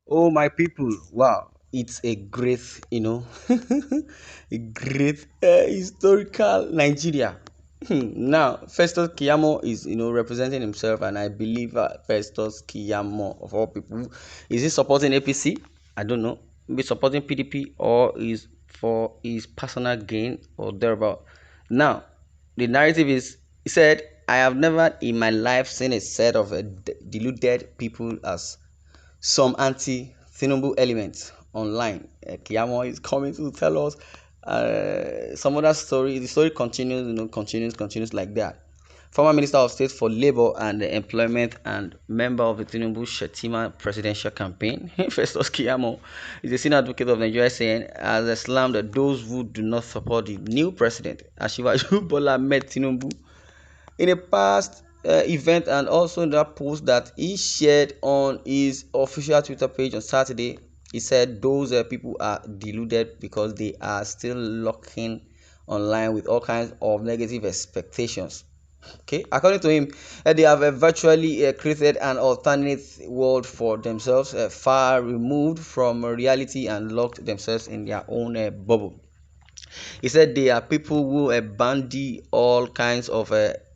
Oh, my people, wow, it's a great, a great historical Nigeria. Now, Festus Keyamo is, representing himself, and I believe Festus Keyamo, of all people, is he supporting APC? I don't know. Maybe supporting PDP, or is for his personal gain or thereabout. Now, the narrative is, he said, I have never in my life seen a set of deluded people as some anti-Tinubu elements online. Keyamo is coming to tell us some other story. The story continues, continues like that. Former Minister of State for Labour and Employment and member of the Tinubu Shetima presidential campaign, Festus Keyamo, is a senior advocate of Nigeria, saying, has slammed those who do not support the new president, Asiwaju Bola Ahmed Tinubu, in a past event, and also in that post that he shared on his official Twitter page on Saturday. He said those people are deluded because they are still looking online with all kinds of negative expectations. Okay, according to him, they have virtually created an alternate world for themselves, far removed from reality, and locked themselves in their own bubble. He said they are people who bandy all kinds of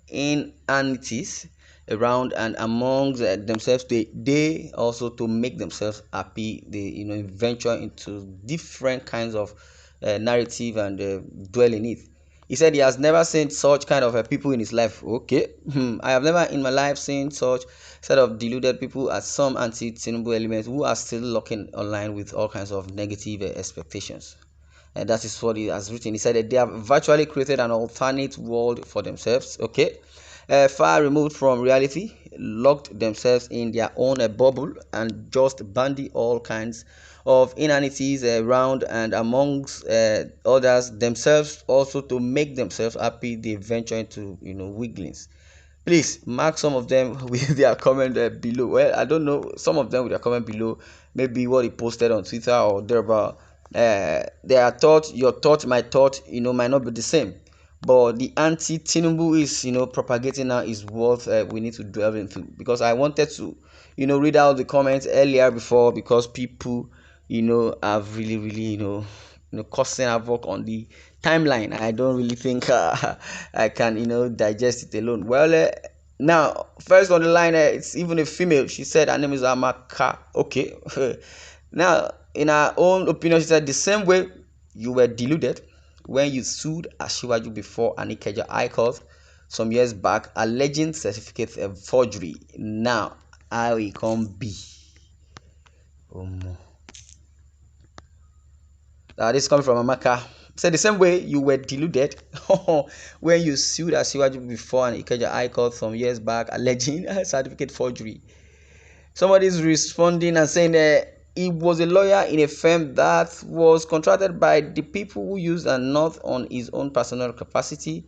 inanities around and amongst themselves. They also, to make themselves happy, they venture into different kinds of narrative and dwell in it. He said he has never seen such kind of people in his life. Okay, I have never in my life seen such set of deluded people as some anti-Tinubu elements who are still looking online with all kinds of negative expectations. And that is what he has written. He said that they have virtually created an alternate world for themselves, okay, far removed from reality, locked themselves in their own bubble, and just bandy all kinds of inanities around and amongst others themselves, also to make themselves happy. They venture into wigglings. Please mark some of them with their comment below. Well, I don't know, some of them with their comment below, maybe what he posted on Twitter or thereabout. Their thought, your thought, my thought, might not be the same. But the anti-Tinubu is, propagating now is what we need to delve into, because I wanted to, read out the comments earlier before, because people, have really, really, causing havoc on the timeline. I don't really think I can, digest it alone. Well, now, first on the line, it's even a female. She said her name is Amaka. Okay. Now, in her own opinion, she said the same way you were deluded when you sued Ashiwaju before Anikeja High Court some years back, alleging certificate of forgery. Now, I will come be. This is coming from Amaka. Said the same way you were deluded when you sued Asiwaju before an Ikeja High Court some years back, alleging certificate forgery. Somebody is responding and saying that he was a lawyer in a firm that was contracted by the people who used and not on his own personal capacity.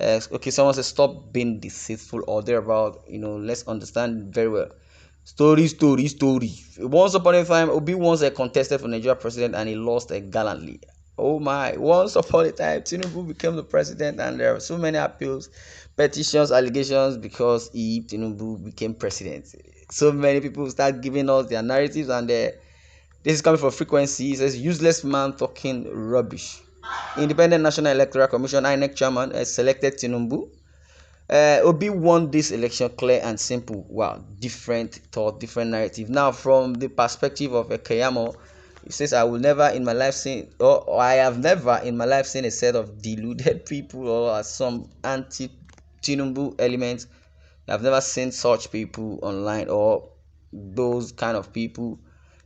Okay, someone says stop being deceitful or thereabout. Let's understand very well. Story. Once upon a time, Obi once contested for Nigeria president and he lost gallantly. Oh my! Once upon a time, Tinubu became the president, and there are so many appeals, petitions, allegations because Tinubu became president. So many people start giving us their narratives, and this is coming from Frequency. He says useless man talking rubbish. Independent National Electoral Commission INEC chairman selected Tinubu. Obi won this election clear and simple. Wow, different thought, different narrative. Now, from the perspective of Keyamo, he says, I will never in my life seen, or I have never in my life seen a set of deluded people or some anti-Tinubu elements. I've never seen such people online, or those kind of people,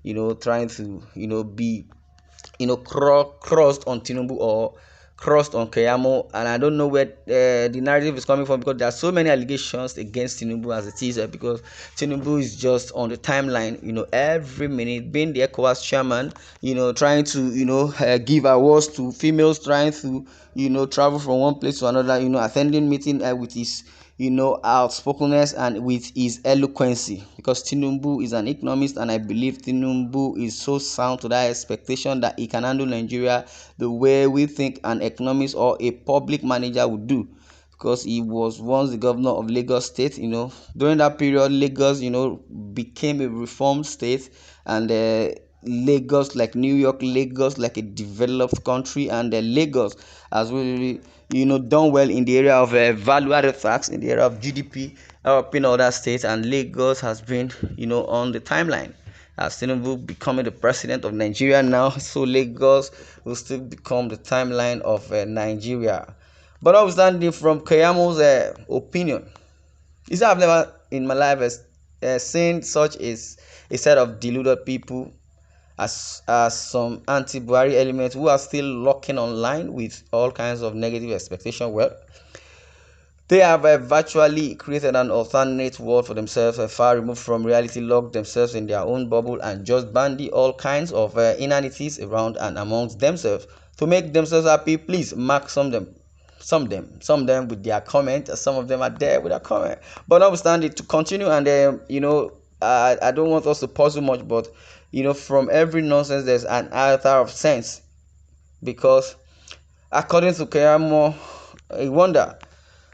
trying to, be crossed on Tinubu or crossed on Keyamo, and I don't know where the narrative is coming from, because there are so many allegations against Tinubu as it is, because Tinubu is just on the timeline, every minute, being the ECOWAS chairman, trying to, give awards to females, trying to, travel from one place to another, attending meeting with his outspokenness and with his eloquency, because Tinubu is an economist, and I believe Tinubu is so sound to that expectation that he can handle Nigeria the way we think an economist or a public manager would do, because he was once the governor of Lagos State. During that period, Lagos, became a reformed state, and Lagos like New York, Lagos like a developed country, and Lagos has really done well in the area of value added tax, in the area of GDP, helping other states, and Lagos has been on the timeline as Tinubu becoming the president of Nigeria now, so Lagos will still become the timeline of Nigeria. But notwithstanding, from Keyamo's opinion, is that I've never in my life seen such a set of deluded people as some anti-Buhari elements who are still locking online with all kinds of negative expectation. Well, they have virtually created an alternate world for themselves, far removed from reality, locked themselves in their own bubble, and just bandy all kinds of inanities around and amongst themselves to make themselves happy. Please mark some of them with their comment. Some of them are there with their comment. But notwithstanding, to continue, and I don't want us to puzzle much, but from every nonsense there's an iota of sense, because according to Keyamó, I wonder.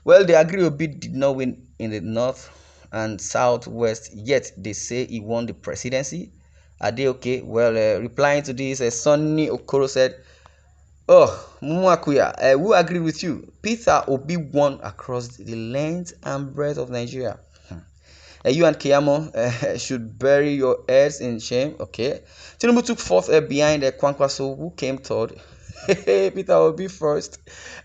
Well, they agree Obi did not win in the north and southwest, yet they say he won the presidency. Are they okay? Well, replying to this, Sonny Okoro said, "Oh, Mwakuya, who agreed with you? Peter Obi won across the length and breadth of Nigeria. You and Keyamó should bury your heads in shame." Okay. Tinubu took fourth behind Kwankwaso, who came third. Peter Obi first,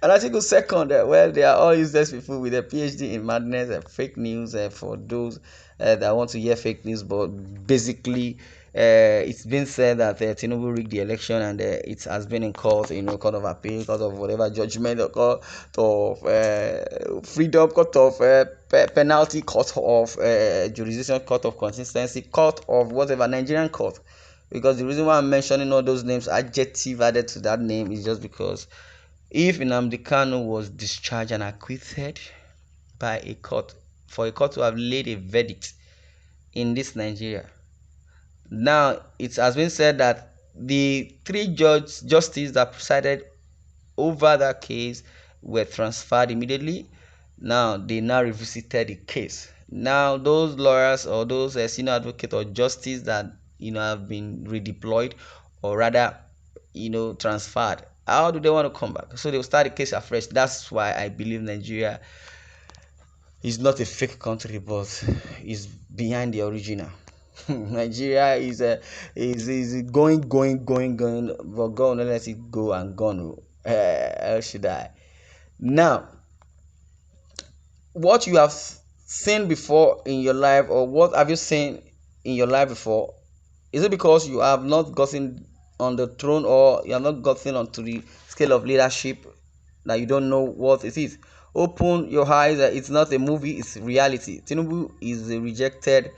and I think second. Well, they are all useless people with a PhD in madness and fake news. For those that want to hear fake news, but basically, it's been said that Tinubu rigged the election, and it has been in court, court of appeal, court of whatever judgment, or court of freedom, court of penalty, court of jurisdiction, court of consistency, court of whatever, Nigerian court. Because the reason why I'm mentioning all those names, adjective added to that name, is just because if Nnamdi Kanu was discharged and acquitted by a court, for a court to have laid a verdict in this Nigeria, now it has been said that the three justices that presided over that case were transferred immediately. Now they revisited the case. Now those lawyers, or those senior advocate or justice that have been redeployed, or rather transferred, how do they want to come back? So they'll start the case afresh. That's why I believe Nigeria is not a fake country, but is behind the original. Nigeria is going, but God don't let it go and gone. How should I? Now, what you have seen before in your life, or what have you seen in your life before? Is it because you have not gotten on the throne, or you have not gotten onto the scale of leadership, that you don't know what it is? Open your eyes. It's not a movie, it's reality. Tinubu is a rejected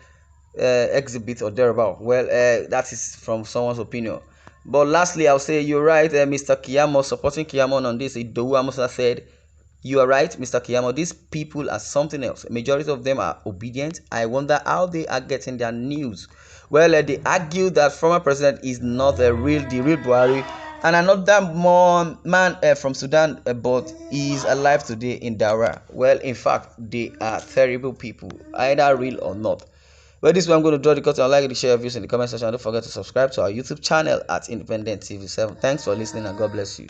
exhibit or thereabout. Well, that is from someone's opinion. But lastly, I'll say you're right, Mr. Keyamó, supporting Keyamó on this. Idowu Amusa said, "You are right, Mr. Keyamó. These people are something else. A majority of them are obedient. I wonder how they are getting their news." Well, they argue that former president is not the real Buhari, and another man from Sudan, but he is alive today in Daura. Well, in fact, they are terrible people, either real or not. Well, this is where I'm going to draw the curtain. I'd like you to share your views in the comment section. Don't forget to subscribe to our YouTube channel at Independent TV 7. Thanks for listening, and God bless you.